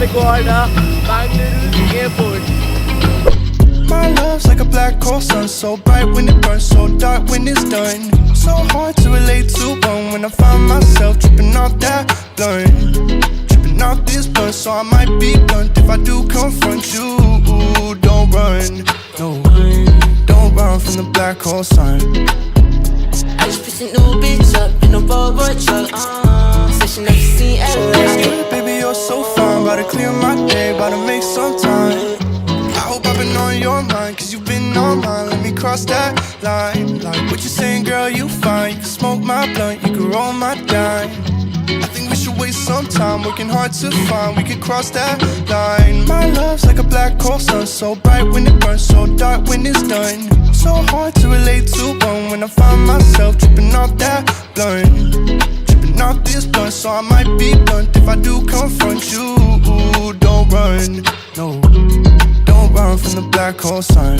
toward Bengaluru airport. My love's like a black hole sun, so bright when it burns, so dark when it's done. So hard to relate to one when I find myself tripping off that blunt, tripping off this blunt. So I might be blunt if I do confront you. Don't run, no, don't run from the black hole sun. I just picked a new bitch up in a Volvo truck. Said she never seen LA. Baby, you're so fine, about to clear my day, about to make some time. I hope I've been on your mind, cause you've been on mine. Let me cross that line. Like what you saying, girl, you fine. You can smoke my blunt, you can roll my dime. I think we should waste some time working hard to find we can cross that line. My love's like a black hole sun, so bright when it burns, so dark when it's done. So hard to relate to one when I find myself tripping off that blunt, tripping off this blunt. So I might be blunt if I do confront you. Don't run, no, don't run from the black hole sun.